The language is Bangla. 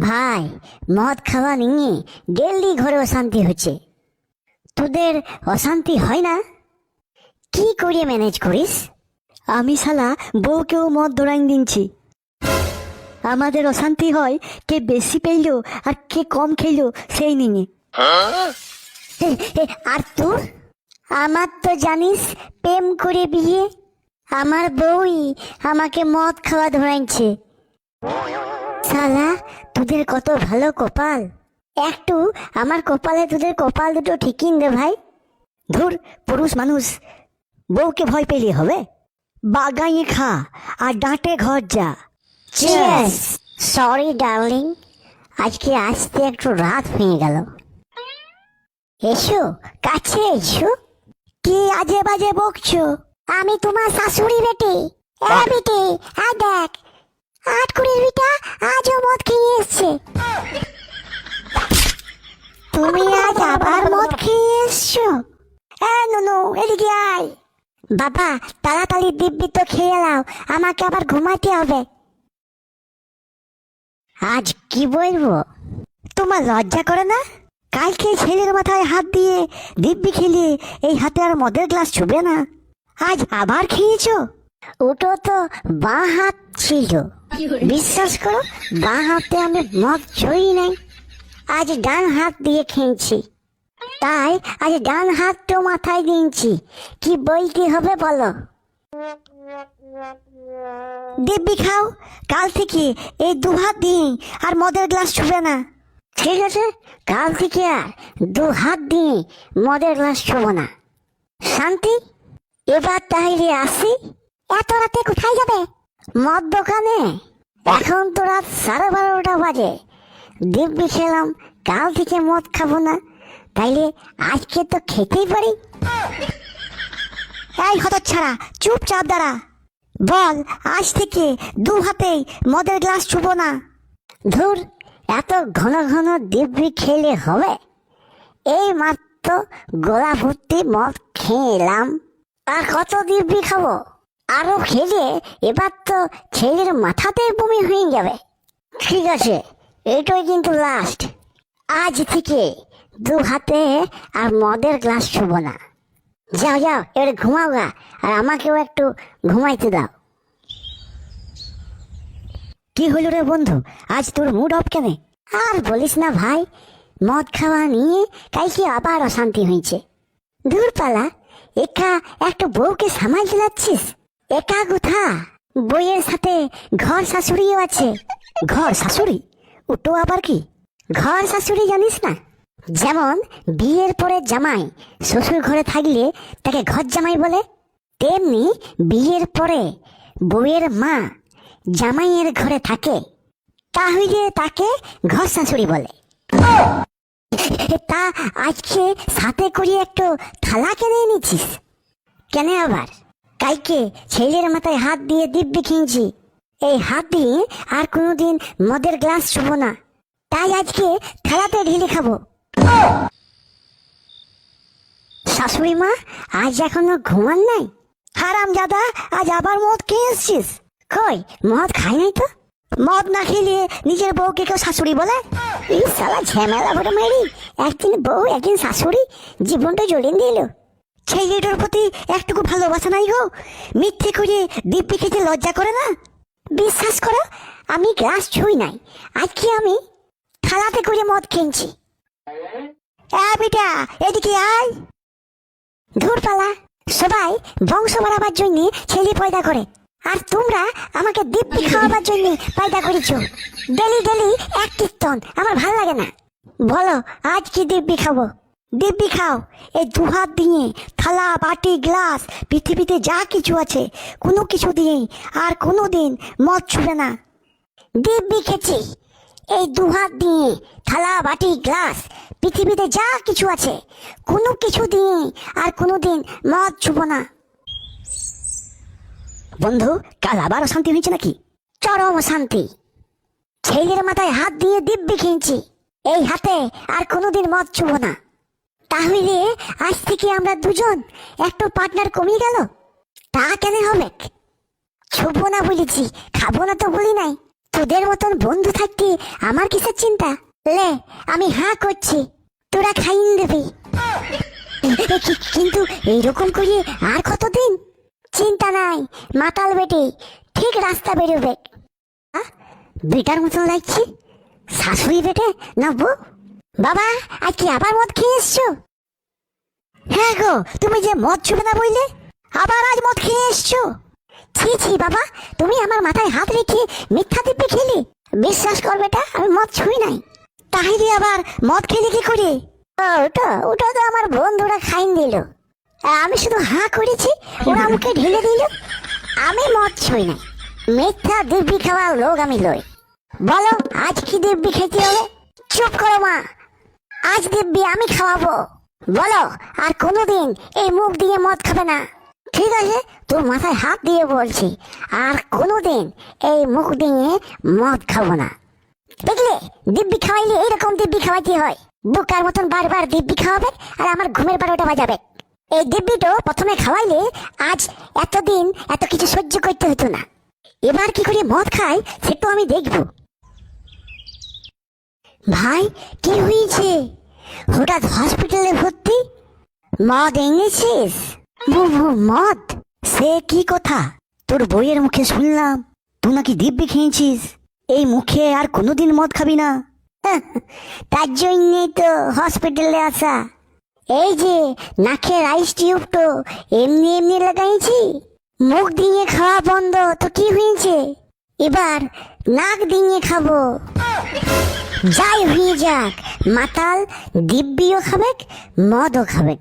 ভাই, মদ খাওয়া নিয়ে ডেলি ঘরে অশান্তি হচ্ছে। তোদের অশান্তি হয় না? কি করে ম্যানেজ করিস? আমি শালা বউকেও মদ ধরাই দিচ্ছি। আমাদের অশান্তি হয় কে বেশি পেইলো আর কে কম খেলো সেই নিয়ে। আর তোর? আমার তো জানিস প্রেম করে বিয়ে। আমার বউই আমাকে মদ খাওয়া ধরাইছে। শালা, তোদের কত ভালো কপাল। একটু আমার কপালে তোদের কপাল দুটো ঠিকিন রে ভাই। ধুর, পুরুষ মানুষ বউকে ভয় পেলে হবে? বাগাইয়ে খা আর ডাঁটে ঘর যা। চিয়ার্স। সরি ডার্লিং, আজকে আসতে একটু রাত হয়ে গেল। এসো, কাছে এসো। কি আজে বাজে বকছো? আমি তোমার শাশুড়ি বেটি। বেটি, দেখ, 8 কুড়ির বিটা আজও মদ খেয়ে এসছে। তুমি আজ আবার মদ খেয়ে এসছো? নুনু, এদিকে আয়। বাবা, তাড়াতাড়ি দিব্যি তো খেয়ে নাও, আমাকে আবার ঘুমাতে হবে। আজ কি বলবো? তোমার লজ্জা করে না? কালকে ছেলের মাথায় হাত দিয়ে দিব্যি খেলে এই হাতে আর মদের গ্লাস ছুবে না, আজ আবার খেয়েছো? ওটা তো বাঁ হাত ছিল। বিশ্বাস করো, বাঁ হাতে আমি মদ ছুঁই নাই। আজ ডান হাত দিয়ে খেয়েছি, তাই আজ ডান হাতটা মাথায় দিয়েছি। কি বলতে হবে বলো? দিব্যি খাও, কাল থেকে এই দুহাত দিয়ে আর মদের গ্লাস ছুবে না। ঠিক আছে, কাল থেকে আর 2 হাত দিয়ে মদের গ্লাস ছুবো না। শান্তি, এবার তাহলে আসি। এত রাতে কোথায় যাবে? মদ দোকানে। এখন তো রাত 12:30 বাজে। দিব্যি খেলাম, কাল থেকে মদ খাবো না, তাইলে আজকে তো খেতেই পারি। এই হতচ্ছাড়া, চুপচাপ দাঁড়া। বল, আজ থেকে 2 হাতেই মদের গ্লাস ছুবো না। ধুর, এত ঘন ঘন দিব্যি খেলে হবে? এই মাত্র গোলা ভর্তি মদ খেয়ে এলাম, আর কত দিব্যি খাবো? আরো খেলে এবার তো ছেলের মাথাতেই বমি হয়ে যাবে। ঠিক আছে, এটাই কিন্তু লাস্ট। আজ থেকে 2 হাতে আর মদের গ্লাস ছুবো না। যাও যাও, এবারে ঘুমাও গা, আর আমাকেও একটু ঘুমাইতে দাও। কি হলো রে বন্ধু, আজ তোর মুড অফ কেন? আর বলিস না ভাই, মদ খাওয়া নিয়ে কালকে আবার অশান্তি হয়েছে। দূরপালা, একা একটা বউকে সামাল দিলাচ্ছিস? একা কোথা, বইয়ের সাথে ঘর শাশুড়িও আছে। ঘর শাশুড়ি? ওটো আবার কি? ঘর শাশুড়ি জানিস না? যেমন বিয়ের পরে জামাই শ্বশুর ঘরে থাকলে তাকে ঘর জামাই বলে, তেমনি বিয়ের পরে বউয়ের মা জামাইয়ের ঘরে থাকে, তাহলে তাকে ঘর শাশুড়ি বলে। তা আজকে সাথে করে একটু থালা কিনে এনেছিস কেন আবার? কালকে ছেলের মাথায় হাত দিয়ে দিব্যি খেয়েছি। এই হাত দিয়ে আর কোনোদিন মদের গ্লাস ছুবো না, তাই আজকে থালাতে ঢেলে খাবো। শাশুড়ি মা আজ এখনো ঘুমান নাই? হারাম জাদা, আজ আবার মদ খেয়ে এসছিস? কই, মদ খাই নাই তো। মদ না খেলে নিজের বউকে কেউ শাশুড়ি বলে? এই সালা ঝামেলা ভরে মারি, একদিন বউ একদিন শাশুড়ি, জীবনটা জ্বলিয়ে দিল। ছেলেটার প্রতি একটুকু ভালোবাসা নাই গো? মিথ্যে করে দিব্যি খেতে লজ্জা করে না? বিশ্বাস করো, আমি গ্লাস ছুঁই নাই, আজকে আমি থালাতে করে মদ খেয়েছি। বেটা, এদিকে আয়। ধুরপালা, সবাই বংশ বাড়াবার জন্য ছেলে পয়দা করে, আর তোমরা আমাকে দিব্যি খাওয়াবার জন্য পয়দা করেছ। ডেলি ডেলি এক কীর্তন, আমার ভাল লাগে না। বলো, আজ কি দিব্যি খাবো? দিব্যি খাও, এই 2 হাত দিয়ে থালা বাটি গ্লাস পৃথিবীতে যা কিছু আছে কোনো কিছু দিয়েই আর কোনো দিন মদ ছুবে না। দিব্যি খেছি, এই 2 হাত দিয়ে থালা বাটি গ্লাস পৃথিবীতে যা কিছু আছে কোনো কিছু দিয়ে আর কোনোদিন মদ ছুবো না। বন্ধু, কাল আবার অশান্তি হয়েছে নাকি? চরম শান্তি। ছেলের মাথায় হাত দিয়ে দিব্যি খেয়েছি, এই হাতে আর কোনোদিন মদ ছুবো না। তাহলে আজ থেকে আমরা দুজন একটু পার্টনার কমিয়ে গেল। তা কেন হবে? ছুবো না বলেছি, খাবো না তো বলি নাই। তোদের মতন বন্ধু থাকতে আমার কিসের চিন্তা? লে, আমি হ্যাঁ করছি, তোরা খাইন দিবি। কিন্তু এইরকম করে আর কতদিন? চিন্তা নাই, মাতাল বেটি ঠিক রাস্তা বেরোবে। বেটার মতন লাগছে, শাশুড়ি বেটে না বউ? বাবা, আজ কি আবার মদ খেয়ে এসছো? হ্যাঁ গো, তুমি যে মদ ছুবে না বললে, আবার আজ মদ খেয়ে এসছো? ছি ছি বাবা, তুমি আমার মাথায় হাত রেখে মিথ্যা দিব্যি খেলি। বিশ্বাস কর বেটা, আমি মদ ছুঁই নাই। তাহলে আবার মদ খেলি কি করে? ওটা ওটা তো আমার বন্ধুরা খাইন দিল, আমি শুধু হাঁ করেছি, ওরা আমাকে ঢেলে দিল। আমি মদ ছুঁই নাই, মিথ্যা দিব্যি খাওয়ার লোক আমি লই। বলো আজ কি দিব্যি খেতে হবে? চুপ করো মা, আজ দিব্যি আমি খাওয়াবো। বলো আর কোনোদিন এই মুখ দিয়ে মদ খাবে না। ঠিক আছে, তোর মাথায় হাত দিয়ে বলছি, আর কোনোদিন এই মুখ দিয়ে মদ খাবো না। দেখলে, দিব্যি খাওয়াইলে এইরকম দিব্যি খাওয়াইতে হয়। বুকার মতন বারবার দিব্যি খাওয়াবে আর আমার ঘুমের 12টা বাজাবে। এই দিব্যিটা প্রথমে খাওয়াইলে আজ এতদিন এত কিছু সহ্য করতে হতো না। এবার কি করে মদ খায় সেটা আমি দেখবো। ভাই, কি হয়েছে? হঠাৎ হসপিটালে ভর্তি? মদ এনেছিস? মদ? সে কি কথা? তোর বইয়ের মুখে শুনলাম তুই নাকি দিব্যি খেয়েছিস। এই মুখে আর কোনোদিন মদ খাবি না। তার জন্যই তো হসপিটালে আসা। এই যে নাকের আইস টিউবটো এমনি এমনি লাগাইছি, মুখ দিয়ে খাওয়া বন্ধ তো কি হয়েছে? এবার নাক দিয়ে খাবো। যাই হয়ে যাক, মাতাল দিব্যিও খাবে, মদও খাবে।